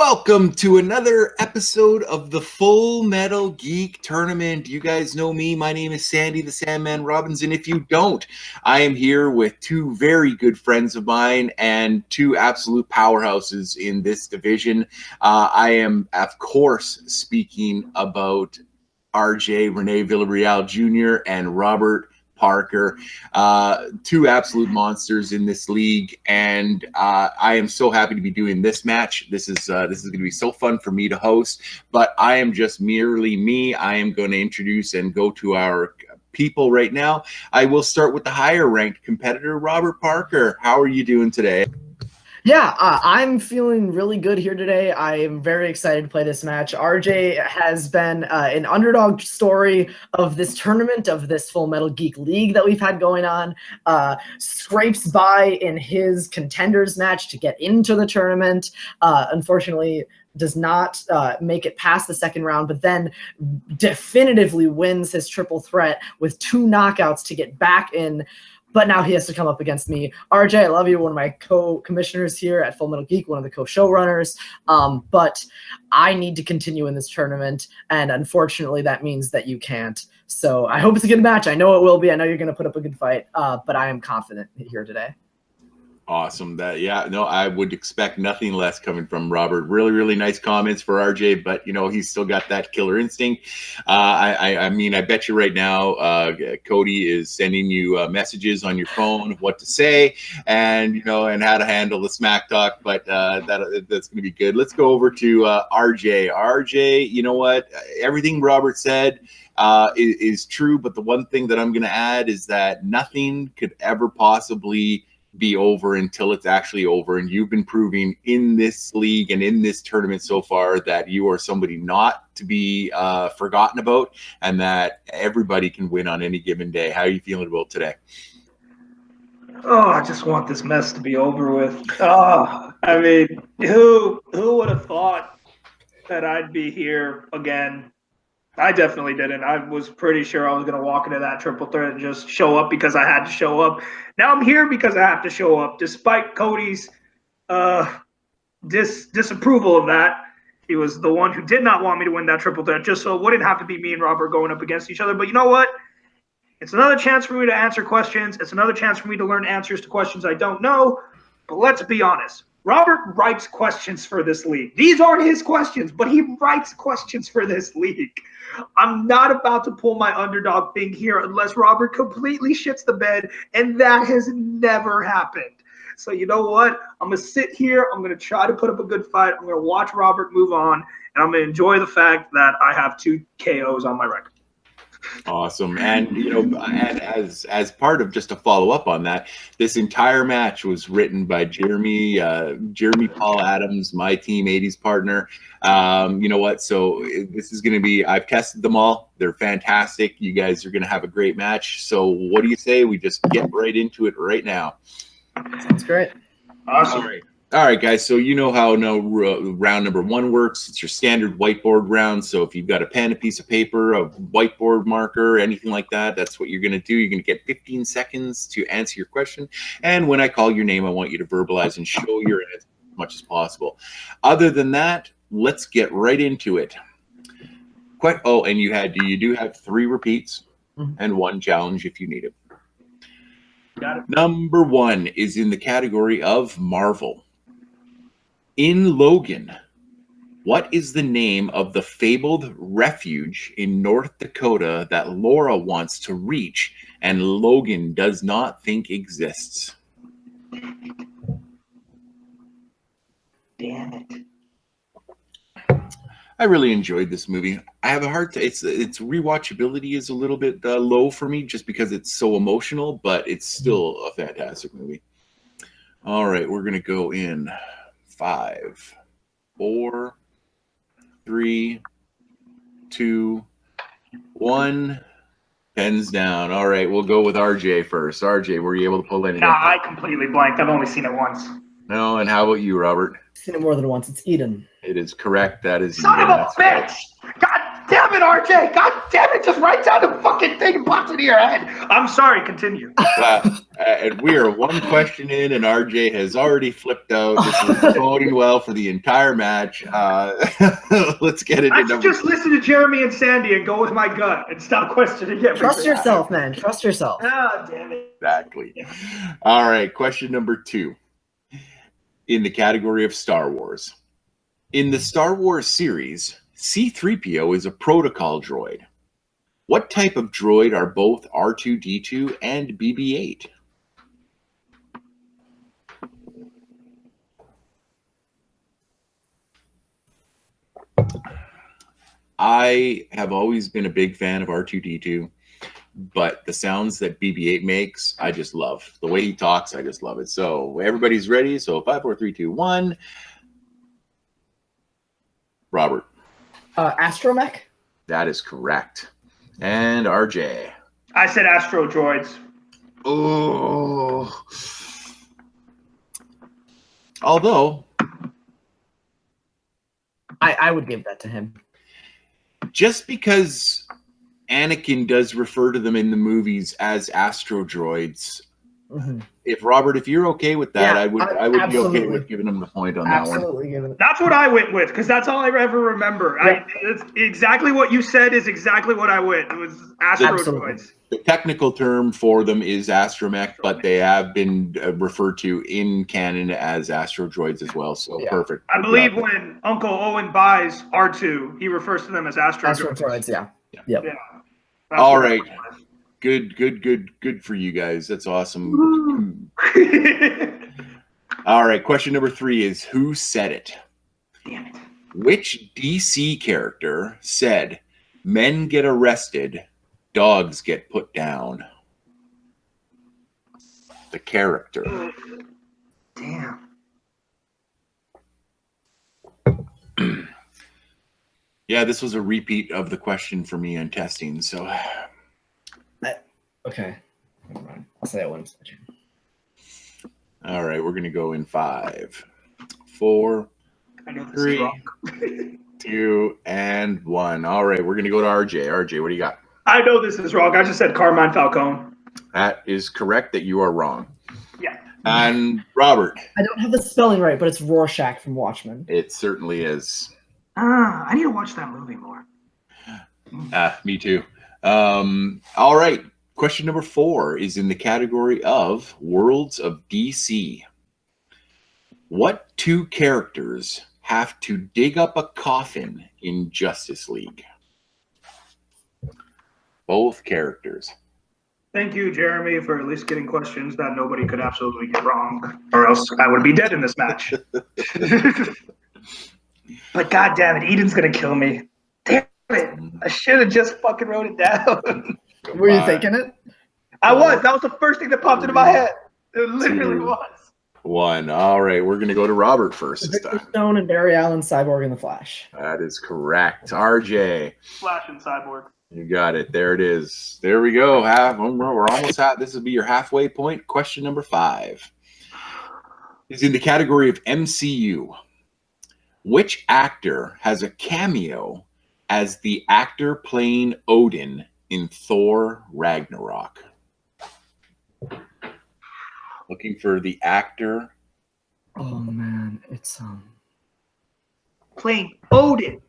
Welcome to another episode of the Full Metal Geek Tournament. You guys know me. My name is Sandy the Sandman Robbins, and if you don't, I am here with two very good friends of mine and two absolute powerhouses in this division. I am, of course, speaking about RJ Rene Villarreal Jr. and Robert Parker, two absolute monsters in this league, and I am so happy to be doing this match. This is going to be so fun for me to host, but I am just merely me. I am going to introduce and go to our people right now. I will start with the higher ranked competitor, Robert Parker. How are you doing today? Yeah, I'm feeling really good here today. I am very excited to play this match. RJ has been an underdog story of this tournament, of this Full Metal Geek League that we've had going on. Scrapes by in his contenders match to get into the tournament. Unfortunately, does not make it past the second round, but then definitively wins his triple threat with 2 knockouts to get back in. But now he has to come up against me. RJ, I love you, one of my co-commissioners here at Full Metal Geek, one of the co-showrunners. But I need to continue in this tournament, and unfortunately that means that you can't. So I hope it's a good match. I know it will be. I know you're going to put up a good fight, but I am confident here today. Awesome. I would expect nothing less coming from Robert. Really nice comments for RJ, but he's still got that killer instinct. I mean, I bet you right now, Cody is sending you messages on your phone of what to say and and how to handle the smack talk. But that's going to be good. Let's go over to RJ. RJ, you know what? Everything Robert said is true, but the one thing that I'm going to add is that nothing could ever possibly be over until it's actually over, and you've been proving in this league and in this tournament so far that you are somebody not to be forgotten about, and that everybody can win on any given day. How are you feeling about today? Oh, I just want this mess to be over with. Oh, I mean, who would have thought that I'd be here again? I definitely didn't. I was pretty sure I was going to walk into that triple threat and just show up because I had to show up. Now I'm here because I have to show up, despite Cody's disapproval of that. He was the one who did not want me to win that triple threat, just so it wouldn't have to be me and Robert going up against each other. But you know what? It's another chance for me to answer questions. It's another chance for me to learn answers to questions I don't know. But let's be honest. Robert writes questions for this league. These aren't his questions, but he writes questions for this league. I'm not about to pull my underdog thing here unless Robert completely shits the bed, and that has never happened. So you know what? I'm going to sit here. I'm going to try to put up a good fight. I'm going to watch Robert move on, and I'm going to enjoy the fact that I have 2 KOs on my record. Awesome. And and as part of just to follow up on that, this entire match was written by Jeremy Paul Adams, my Team 80s partner. You know what? So this is going to be, I've tested them all. They're fantastic. You guys are going to have a great match. So what do you say we just get right into it right now? Sounds great. Awesome. All right, guys, so you know how round number 1 works. It's your standard whiteboard round. So if you've got a pen, a piece of paper, a whiteboard marker, anything like that, that's what you're going to do. You're going to get 15 seconds to answer your question. And when I call your name, I want you to verbalize and show your answer as much as possible. Other than that, let's get right into it. And you do have 3 repeats and 1 challenge if you need it. Got it. Number 1 is in the category of Marvel. In Logan, what is the name of the fabled refuge in North Dakota that Laura wants to reach and Logan does not think exists? Damn it. I really enjoyed this movie. I have a hard time. Its rewatchability is a little bit low for me just because it's so emotional, but it's still a fantastic movie. All right, we're going to go in 5, 4, 3, 2, 1. Pens down. All right, we'll go with RJ first. RJ, were you able to pull anything? Nah, I completely blanked. I've only seen it once. No, and how about you, Robert? I've seen it more than once. It's Eden. It is correct. That is Son Eden. of a bitch! God damn it, RJ! God damn it! Just write down the fucking thing and pops into your head. I'm sorry. Continue. And we are one question in, and RJ has already flipped out. This is boding well for the entire match. Let's get it. I should just listen to Jeremy and Sandy and go with my gut and stop questioning everything. Trust yourself, man. Trust yourself. Ah, damn it. Exactly. All right. Question number 2. In the category of Star Wars. In the Star Wars series, C-3PO is a protocol droid. What type of droid are both R2-D2 and BB-8? I have always been a big fan of R2-D2, but the sounds that BB-8 makes, I just love. The way he talks, I just love it. So everybody's ready. So 5, 4, 3, 2, 1. Robert. Astromech? That is correct. And RJ. I said Astro Droids. Oh. Although I would give that to him. Just because Anakin does refer to them in the movies as Astro Droids, if Robert, if you're okay with that, Yeah, I would be okay absolutely. with giving him the point on that one. Absolutely give it. That's what I went with because that's all I ever remember. Yeah. It's exactly what you said is exactly what I went. It was Astro Absolutely. Droids. The technical term for them is astromech, but they have been referred to in canon as Astro Droids as well. So Yeah. perfect. I believe when Uncle Owen buys R2, he refers to them as Astro Astro Droids. droids, yeah. Yep. Yeah. That's All what right. I went Good for you guys. That's awesome. with. All right. Question number 3 is who said it? Damn it. Which DC character said, "Men get arrested, dogs get put down"? The character. Damn. Yeah, this was a repeat of the question for me on testing. So, Okay. Never mind. I'll say that one. all right, we're gonna go in 5, 4, I know this 3, is wrong. 2, and 1. All right, we're gonna go to RJ. RJ, what do you got? I know this is wrong. I just said Carmine Falcone. That is correct. That you are wrong. Yeah. And Robert, I don't have the spelling right, but it's Rorschach from Watchmen. it certainly is. I need to watch that movie more. Me too. All right. Question number 4 is in the category of Worlds of DC. What 2 characters have to dig up a coffin in Justice League? Both characters. Thank you, Jeremy, for at least getting questions that nobody could absolutely get wrong, or else I would be dead in this match. But God damn it, Eden's gonna kill me. Damn it! I should have just fucking wrote it down. Were you thinking it? I was. That was the first thing that popped into my head. It literally 2, was. 1. All right. We're going to go to Robert first this Victor time. Stone and Barry Allen, Cyborg, and the Flash. That is correct. RJ. Flash and Cyborg. You got it. There it is. There we go. We're almost at. This will be your halfway point. Question number 5 is in the category of MCU. Which actor has a cameo as the actor playing Odin in Thor Ragnarok? Looking for the actor. Oh man, it's Playing Odin.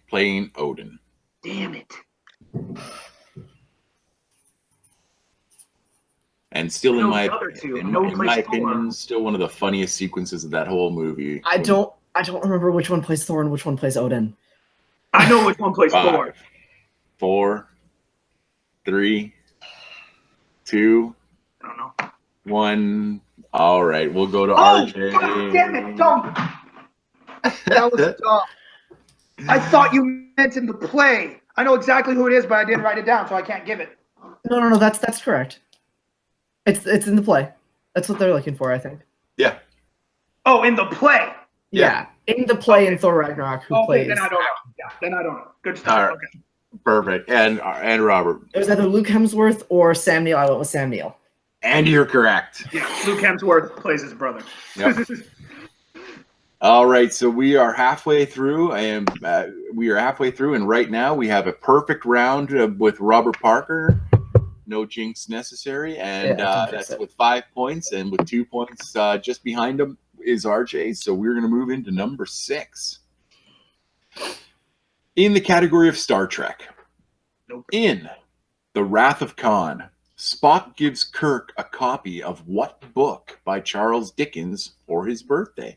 Playing Odin. Damn it. And still, in my plays opinion, still one of the funniest sequences of that whole movie. I don't remember which one plays Thor and which one plays Odin. I know which one plays 5, Thor. 4, 3, 2, I don't know. 1. All right, we'll go to Oh, RJ. God damn it, dumb. That was dumb. I thought you meant in the play. I know exactly who it is, but I didn't write it down, so I can't give it. No, that's correct. It's in the play. That's what they're looking for, I think. Yeah. Oh, in the play. Yeah, in the play in Thor Ragnarok, who plays? Then I don't know. Yeah, then I don't know. Good stuff. All right. Okay. Perfect. And Robert. It was either Luke Hemsworth or Sam Neill. I went with Sam Neill. And you're correct. Yeah, Luke Hemsworth plays his brother. Yep. All right, so we are halfway through. And right now we have a perfect round with Robert Parker. No jinx necessary, and that's with 5 points, and with 2 points just behind him is RJ. So we're going to move into number 6 in the category of Star Trek. Nope. In The Wrath of Khan, Spock gives Kirk a copy of what book by Charles Dickens for his birthday?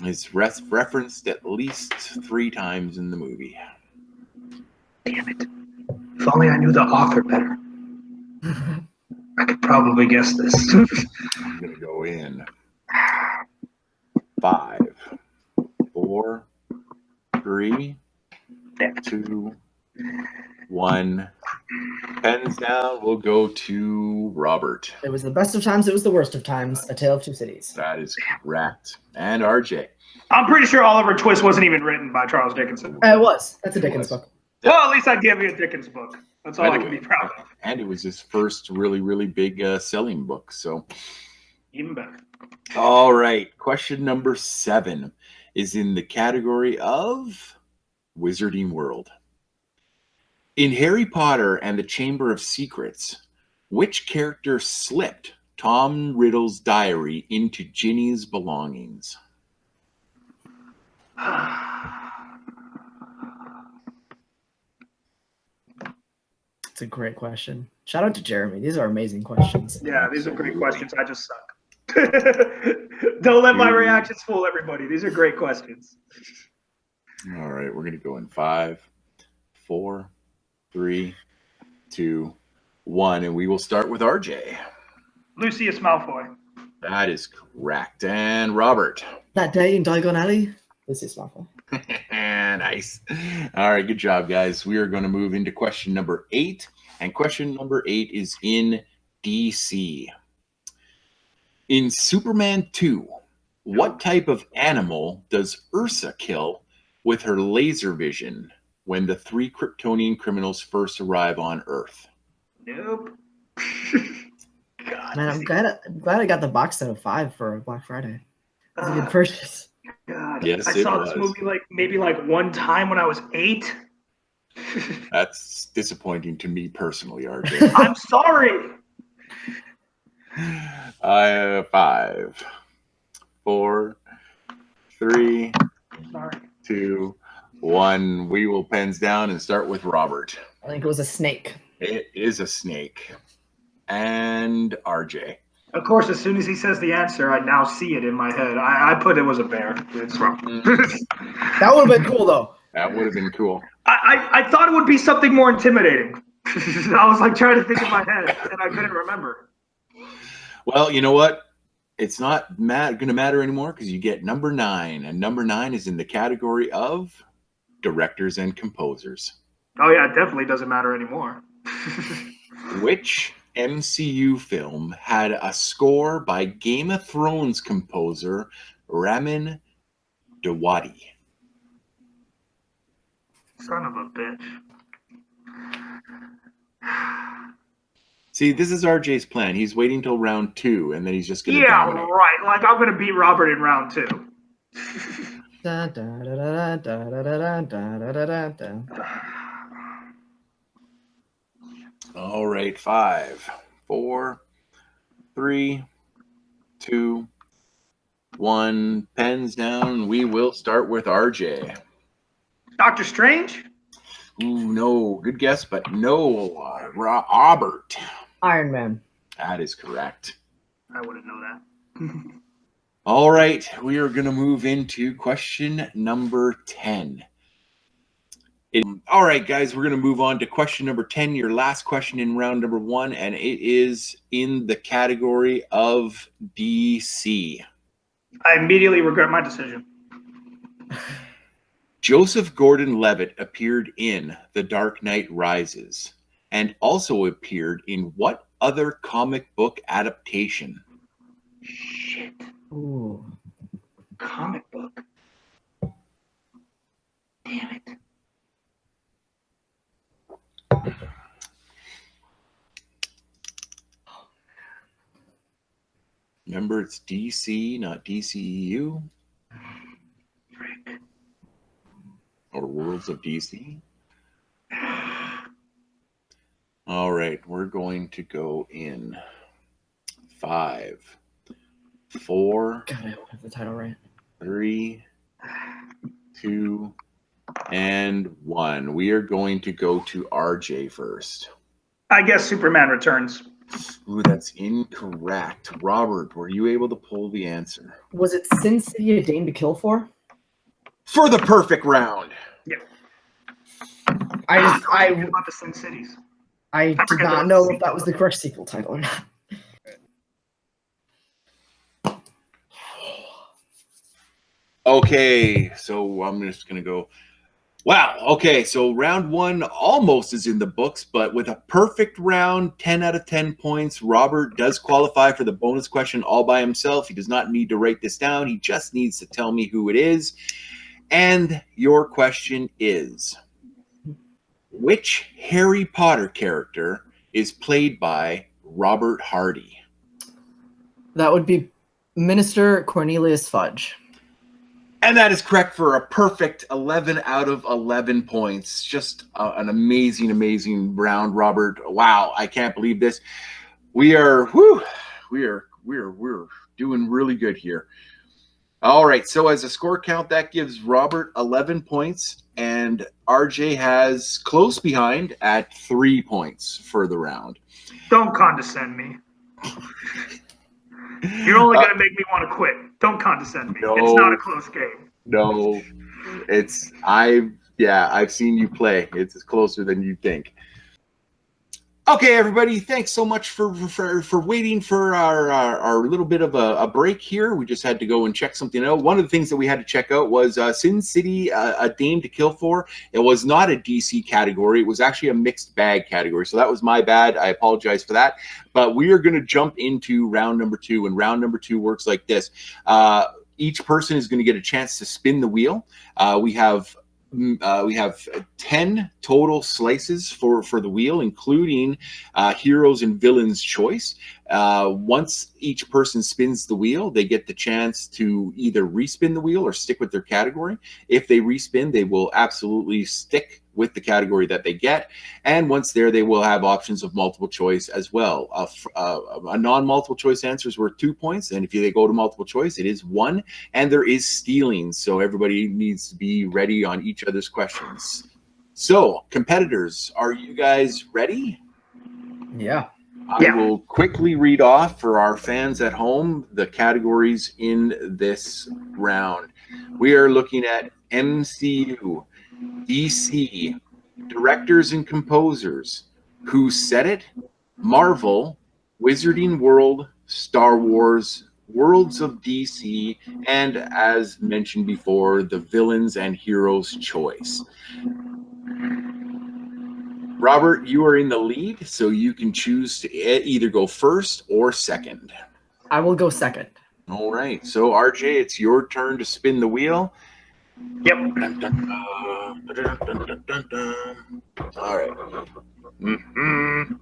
It's referenced at least 3 times in the movie. Damn it. If only I knew the author better. I could probably guess this. I'm going to go in 5, 4, 3, 2, 1. Pens down. We'll go to Robert. It was the best of times. It was the worst of times. A Tale of Two Cities. That is correct. And RJ. I'm pretty sure Oliver Twist wasn't even written by Charles Dickens. It was. That's a Dickens book. Well, at least I'd give you a Dickens book. That's all I can be proud of. And it was his first really, really big selling book. So even better. All right. Question number 7 is in the category of Wizarding World. In Harry Potter and the Chamber of Secrets, which character slipped Tom Riddle's diary into Ginny's belongings? It's a great question. Shout out to Jeremy. These are amazing questions. Yeah, these are great questions. I just suck. Don't let my reactions fool everybody. These are great questions. All right, we're going to go in 5, 4, 3, 2, 1, and we will start with RJ. Lucius Malfoy. That is correct. And Robert. That day in Diagon Alley, Lucius Malfoy. Nice. All right, good job, guys. We are going to move into question number 8, and question number 8 is in DC. In Superman 2, what type of animal does Ursa kill with her laser vision when the 3 Kryptonian criminals first arrive on Earth? Nope. God, man, I'm glad I got the box set of 5 for Black Friday. It's a good purchase. God, yes, I saw this movie maybe one time when I was 8. That's disappointing to me personally, RJ. I'm sorry. 5, 4, 3, Sorry. 2, 1. We will pens down and start with Robert. I think it was a snake. It is a snake. And RJ. Of course, as soon as he says the answer, I now see it in my head. I put it was a bear. It's wrong. That would have been cool, though. That would have been cool. I thought it would be something more intimidating. I was trying to think in my head, and I couldn't remember. Well, you know what? It's not going to matter anymore because you get number 9. And number 9 is in the category of directors and composers. Oh, yeah, it definitely doesn't matter anymore. Which MCU film had a score by Game of Thrones composer Ramin Djawadi? Son of a bitch. See, this is RJ's plan. He's waiting till round 2, and then he's just going to dominate. Right. I'm going to beat Robert in round 2. Da, da, da, da, da, da, da, da, da. All right, 5, 4, 3, 2, 1. Pens down. We will start with RJ. Doctor Strange? Ooh, no. Good guess, but no. Robert. Iron Man. That is correct. I wouldn't know that. All right, we are going to move into question number 10. All right, guys, we're going to move on to question number 10, your last question in round number 1, and it is in the category of DC. I immediately regret my decision. Joseph Gordon-Levitt appeared in The Dark Knight Rises and also appeared in what other comic book adaptation? Shit. Ooh. Comic book. Damn it. Remember, it's DC, not DCEU. Or Worlds of DC. All right, we're going to go in 5, 4. God, I don't have the title right. 3, 2, and 1. We are going to go to RJ first. I guess Superman Returns. Ooh, that's incorrect. Robert, were you able to pull the answer? Was it Sin City a Dame to Kill For? For the perfect round. Yeah. I about the Sin Cities. I did not know if that was the correct sequel title or not. Okay, so I'm just going to go. Wow. Okay, so round 1 almost is in the books, but with a perfect round, 10 out of 10 points, Robert does qualify for the bonus question all by himself. He does not need to write this down. He just needs to tell me who it is. And your question is, which Harry Potter character is played by Robert Hardy? That would be Minister Cornelius Fudge. And that is correct for a perfect 11 out of 11 points. Just an amazing, amazing round, Robert. Wow, I can't believe this. We're doing really good here. All right, so as a score count, that gives Robert 11 points, and RJ has close behind at 3 points for the round. Don't condescend me. You're only going to make me want to quit. Don't condescend me. No, it's not a close game. No, I've seen you play. It's closer than you think. Okay, everybody, thanks so much for waiting for our little bit of a break here. We just had to go and check something out. One of the things that we had to check out was Sin City, A Dame to Kill For. It was not a DC category. It was actually a mixed bag category. So that was my bad. I apologize for that. But we are going to jump into round number 2. And round number 2 works like this. Each person is going to get a chance to spin the wheel. We have 10 total slices for the wheel, including heroes and villains choice. Once each person spins the wheel, they get the chance to either respin the wheel or stick with their category. If they respin, they will absolutely stick with the category that they get. And once there, they will have options of multiple choice as well. A non-multiple choice answer is worth 2 points. And if they go to multiple choice, it is 1. And there is stealing. So everybody needs to be ready on each other's questions. So competitors, are you guys ready? Yeah. I will quickly read off for our fans at home the categories in this round. We are looking at MCU, DC, directors and composers, Who Said It, Marvel, Wizarding World, Star Wars, Worlds of DC, and as mentioned before, the villains and heroes choice. Robert, you are in the lead, so you can choose to either go first or second. I will go second. All right. So, RJ, it's your turn to spin the wheel. Yep. Dun, dun, dun, dun, dun, dun, dun. All right. Mm-hmm.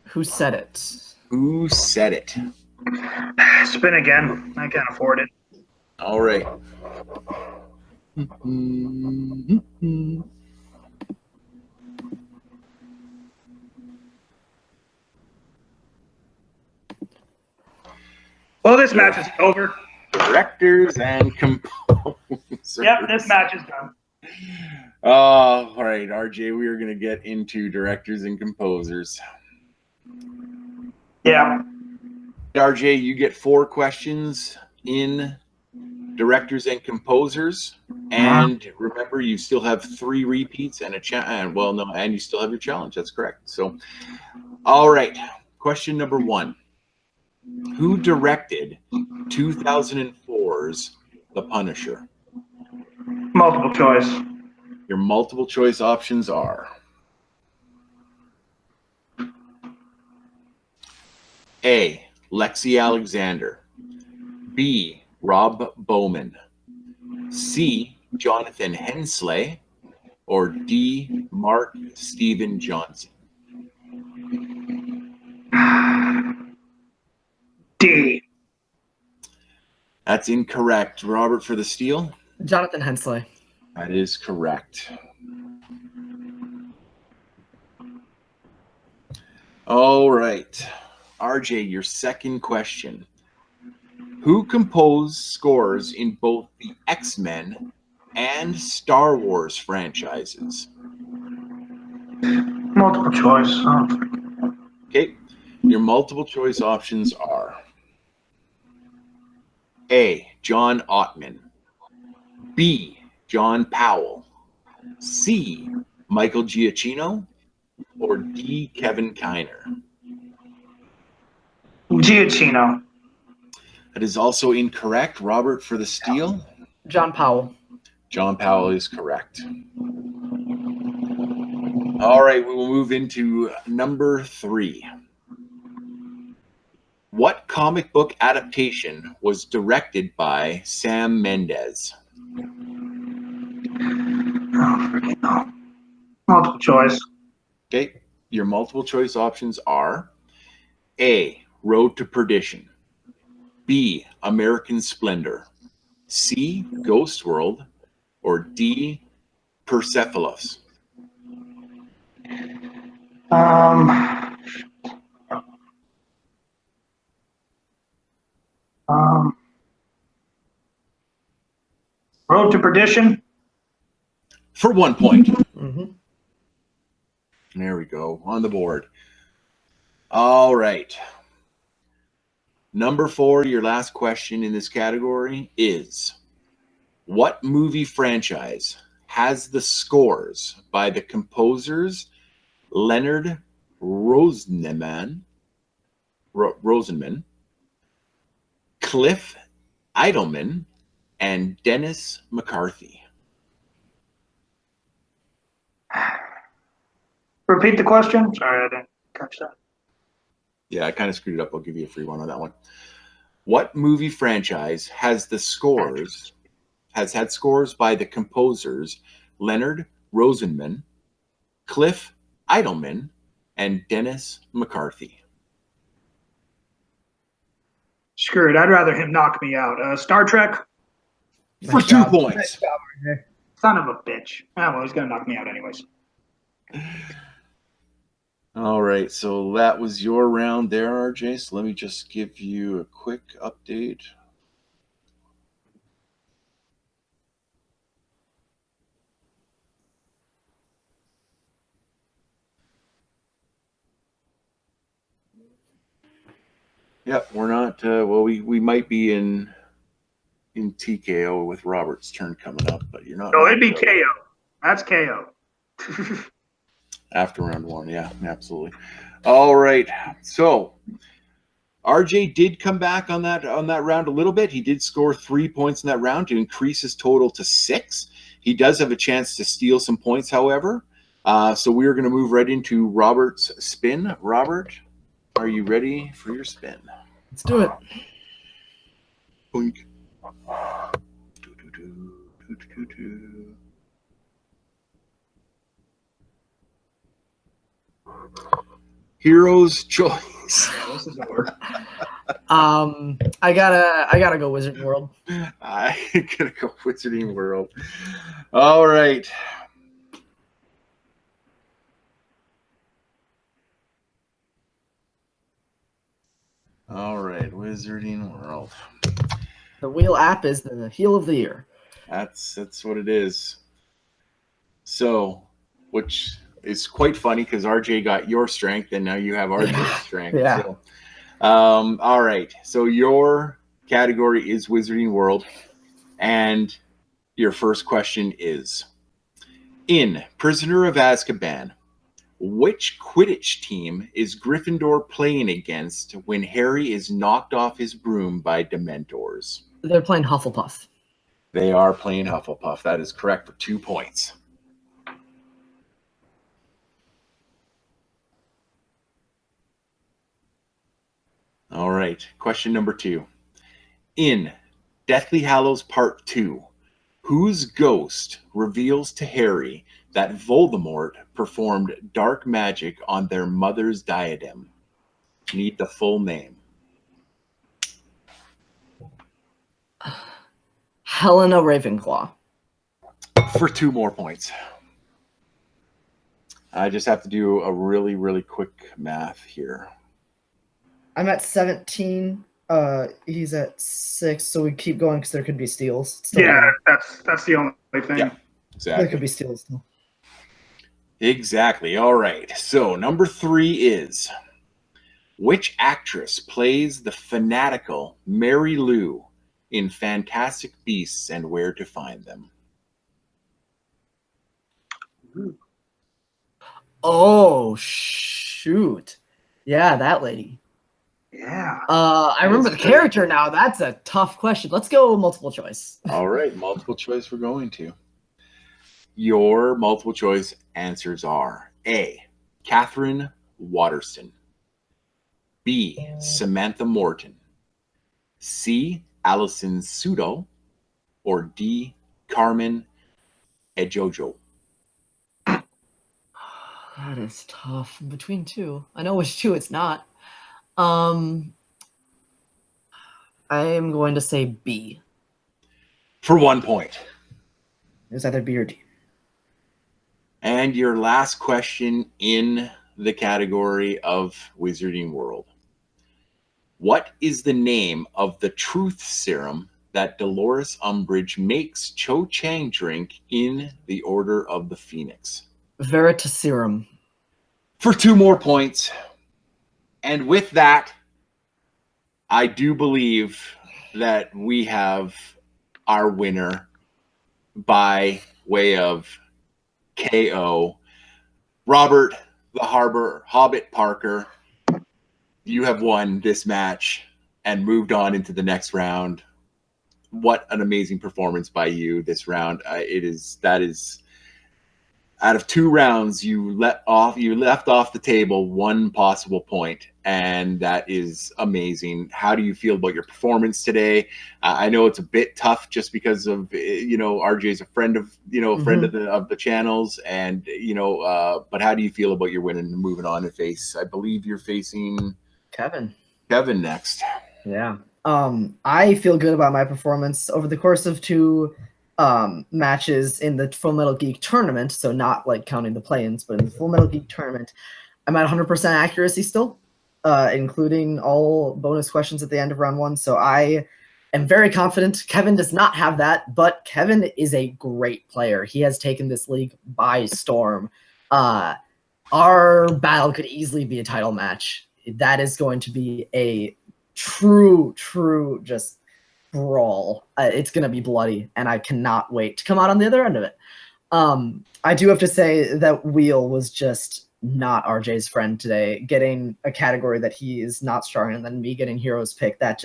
Who said it? Who said it? Spin again. I can't afford it. All right. Well, this match is over. Directors and composers. Yep, this match is done. All right, RJ, we are going to get into directors and composers. Yeah. RJ, you get 4 questions in directors and composers, and remember, you still have 3 repeats and a challenge. Well, no, and you still have your challenge. That's correct. So, all right. Question number 1: Who directed 2004's The Punisher? Multiple choice. Your multiple choice options are A. Lexi Alexander, B. Rob Bowman, C. Jonathan Hensley, or D. Mark Steven Johnson? D. That's incorrect. Robert for the steal? Jonathan Hensley. That is correct. All right. RJ, your second question. Who composed scores in both the X-Men and Star Wars franchises? Multiple choice. Oh. Okay. Your multiple choice options are A. John Ottman, B. John Powell, C. Michael Giacchino, or D. Kevin Kiner? Giacchino. That is also incorrect. Robert for the steal? John Powell. John Powell is correct. All right, we will move into number 3. What comic book adaptation was directed by Sam Mendes? Oh, freaking no. Multiple choice. Okay, your multiple choice options are A. Road to Perdition, B. American Splendor, C. Ghost World, or D. Persepolis? Road to Perdition. For 1 point. Mm-hmm. There we go, on the board. All right. Number 4, your last question in this category is, what movie franchise has the scores by the composers Leonard Rosenman, Cliff Idleman, and Dennis McCarthy? Repeat the question. Sorry, I didn't catch that. Yeah, I kind of screwed it up. I'll give you a free one on that one. What movie franchise has the scores, has had scores by the composers Leonard Rosenman, Cliff Idleman, and Dennis McCarthy? Screw it. I'd rather him knock me out. Star Trek. For Nice 2 job. points. Nice job, RJ. Son of a bitch. Ah, well, he's going to knock me out anyways. All right, so that was your round there, RJ. So let me just give you a quick update. Yep, we're not. Well, we might be in TKO with Robert's turn coming up, but you're not. No, it'd be KO. That's KO. After round 1, yeah, absolutely. All right, so RJ did come back on that round a little bit. He did score 3 points in that round to increase his total to 6. He does have a chance to steal some points, however. So we're going to move right into Robert's spin. Robert, are you ready for your spin? Let's do it. Boink. Hero's choice. This doesn't work. I gotta go Wizard World. I'm gonna go Wizarding World. All right. All right, Wizarding World. The Wheel app is the heel of the year. That's what it is. So, which is quite funny because RJ got your strength and now you have RJ's strength. Yeah. So, all right. So your category is Wizarding World, and your first question is: in Prisoner of Azkaban, which Quidditch team is Gryffindor playing against when Harry is knocked off his broom by Dementors? They're playing Hufflepuff. They are playing Hufflepuff. That is correct for 2 points. All right. Question number 2. In Deathly Hallows Part 2, Whose ghost reveals to Harry that Voldemort performed dark magic on their mother's diadem? Need the full name. Helena Ravenclaw. For 2 more points. I just have to do a really, really quick math here. I'm at 17. He's at 6, so we keep going because there could be steals. Yeah, that's the only thing. Yeah, exactly. There could be steals still. Exactly. All right. So number 3 is, which actress plays the fanatical Mary Lou in Fantastic Beasts and Where to Find Them? Oh, shoot. Yeah, that lady. Yeah. I remember the character now. That's a tough question. Let's go multiple choice. All right. Multiple choice we're going to. Your multiple choice answers are A, Catherine Waterston, B, Samantha Morton, C, Alison Sudo, or D, Carmen Ejojo. That is tough. Between 2. I know which 2 it's not. I am going to say B. For 1 point. It's either B or D. And your last question in the category of Wizarding World. What is the name of the truth serum that Dolores Umbridge makes Cho Chang drink in the Order of the Phoenix? Veritaserum. For 2 more points. And with that, I do believe that we have our winner by way of KO. Robert the Hobbit Parker, you have won this match and moved on into the next round. What an amazing performance by you this round. That is out of 2 rounds, you left off the table 1 possible point, and that is amazing. How do you feel about your performance today? I know it's a bit tough just because of RJ's a friend of of the channels, and but how do you feel about your win and moving on to face? I believe you're facing Kevin next. Yeah. I feel good about my performance over the course of 2 matches in the Full Metal Geek tournament, so not like counting the play-ins, but in the Full Metal Geek tournament, I'm at 100% accuracy still, including all bonus questions at the end of round 1. So I am very confident. Kevin does not have that, but Kevin is a great player. He has taken this league by storm. Our battle could easily be a title match. That is going to be a true just brawl. It's going to be bloody, and I cannot wait to come out on the other end of it. I do have to say that Wheel was just not RJ's friend today. Getting a category that he is not strong in, and then me getting Heroes Pick, that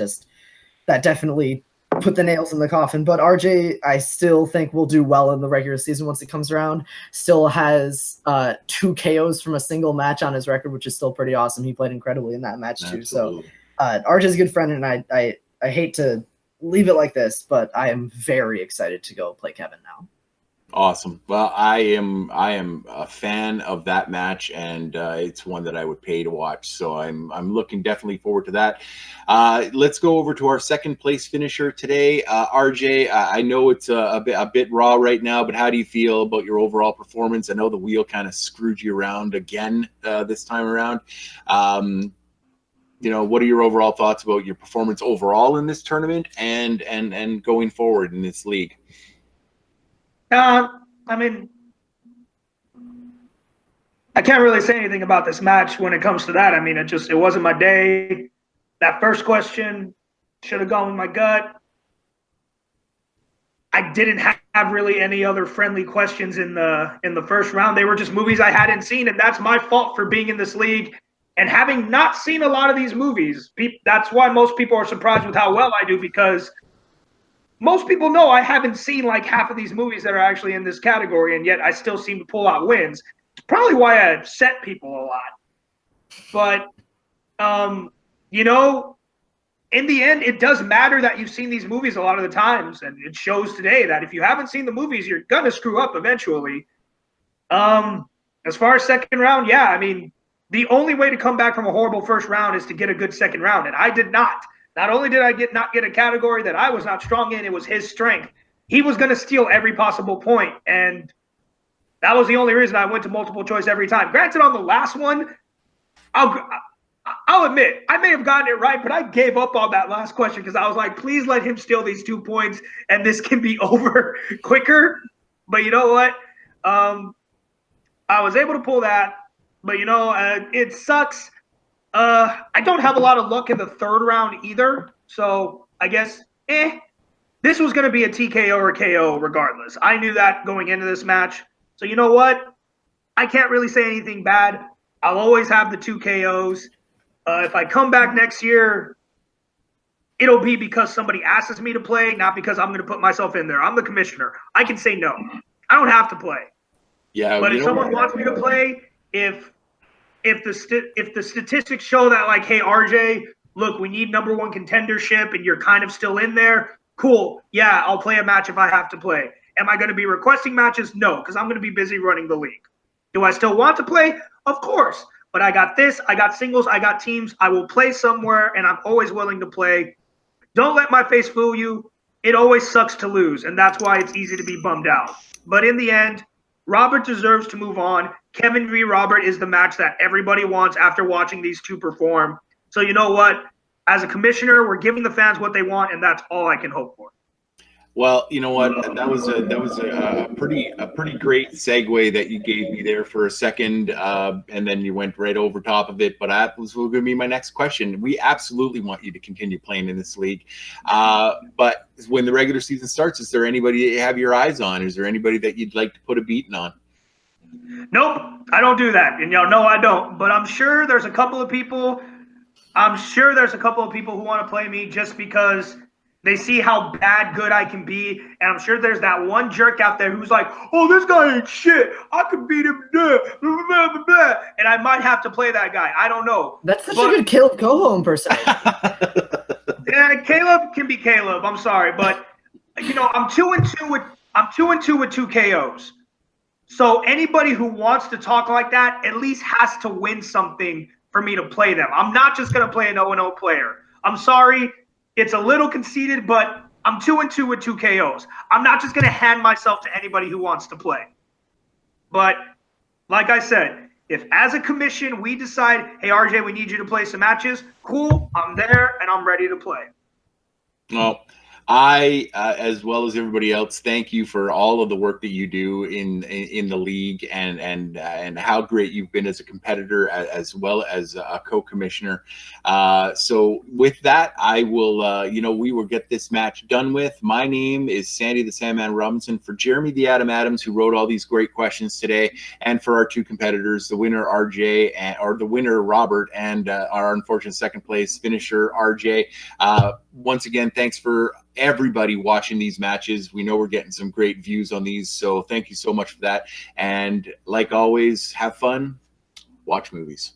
definitely put the nails in the coffin. But RJ, I still think will do well in the regular season once it comes around. Still has 2 KOs from a single match on his record, which is still pretty awesome. He played incredibly in that match too. Absolutely. So RJ's a good friend, and I hate to leave it like this, but I am very excited to go play Kevin now. Awesome. Well, I am a fan of that match, and it's one that I would pay to watch. So I'm looking definitely forward to that. Let's go over to our second place finisher today, RJ. I know it's a bit raw right now, but how do you feel about your overall performance? I know the wheel kind of screwed you around again this time around. What are your overall thoughts about your performance overall in this tournament and going forward in this league? I mean, I can't really say anything about this match when it comes to that. I mean, it wasn't my day. That first question should have gone with my gut. I didn't have really any other friendly questions in the first round. They were just movies I hadn't seen, and that's my fault for being in this league and having not seen a lot of these movies. That's why most people are surprised with how well I do, because most people know I haven't seen like half of these movies that are actually in this category, and yet I still seem to pull out wins. It's probably why I upset people a lot. But, in the end, it does matter that you've seen these movies a lot of the times, and it shows today that if you haven't seen the movies, you're gonna screw up eventually. As far as second round, yeah, I mean, the only way to come back from a horrible first round is to get a good second round, and I did not. Not only did I not get a category that I was not strong in, it was his strength. He was going to steal every possible point, and that was the only reason I went to multiple choice every time. Granted, on the last one, I'll admit, I may have gotten it right, but I gave up on that last question because I was like, please let him steal these 2 points, and this can be over quicker. But you know what? I was able to pull that, but it sucks. I don't have a lot of luck in the third round either, so I guess this was going to be a TKO or KO regardless. I knew that going into this match, so you know what? I can't really say anything bad. I'll always have the 2 KOs. If I come back next year, it'll be because somebody asks me to play, not because I'm going to put myself in there. I'm the commissioner. I can say no. I don't have to play. Yeah, but if someone wants me to play, if the statistics show that, like, hey, RJ, look, we need #1 contendership and you're kind of still in there, cool. Yeah, I'll play a match if I have to play. Am I going to be requesting matches? No, because I'm going to be busy running the league. Do I still want to play? Of course. But I got this. I got singles. I got teams. I will play somewhere, and I'm always willing to play. Don't let my face fool you. It always sucks to lose, and that's why it's easy to be bummed out. But in the end, Robert deserves to move on. Kevin v. Robert is the match that everybody wants after watching these two perform. So you know what? As a commissioner, we're giving the fans what they want, and that's all I can hope for. Well, you know what? That was a pretty great segue that you gave me there for a second, and then you went right over top of it. But that was going to be my next question. We absolutely want you to continue playing in this league, but when the regular season starts, is there anybody that you have your eyes on? Is there anybody that you'd like to put a beating on? Nope, I don't do that, and y'all know I don't. But I'm sure there's a couple of people. Who want to play me just because they see how good I can be. And I'm sure there's that one jerk out there who's like, oh, this guy ain't shit. I could beat him. Blah, blah, blah, blah. And I might have to play that guy. I don't know. That's such a good Caleb Coho impersonation. Yeah, Caleb can be Caleb. I'm sorry. But, I'm 2-2 with 2 KOs. So anybody who wants to talk like that at least has to win something for me to play them. I'm not just going to play an 0-0 player. I'm sorry. It's a little conceited, but I'm 2-2 with 2 KOs. I'm not just going to hand myself to anybody who wants to play. But like I said, if as a commission we decide, hey, RJ, we need you to play some matches, cool, I'm there and I'm ready to play. Well, I, as well as everybody else, thank you for all of the work that you do in the league and how great you've been as a competitor as well as a co-commissioner. So with that, I will, we will get this match done with. My name is Sandy the Sandman Robinson. For Jeremy the Adam Adams, who wrote all these great questions today, and for our 2 competitors, the winner RJ, or the winner Robert, and our unfortunate second place finisher RJ. Once again, thanks for everybody watching these matches. We know we're getting some great views on these, so thank you so much for that. And like always, have fun, watch movies.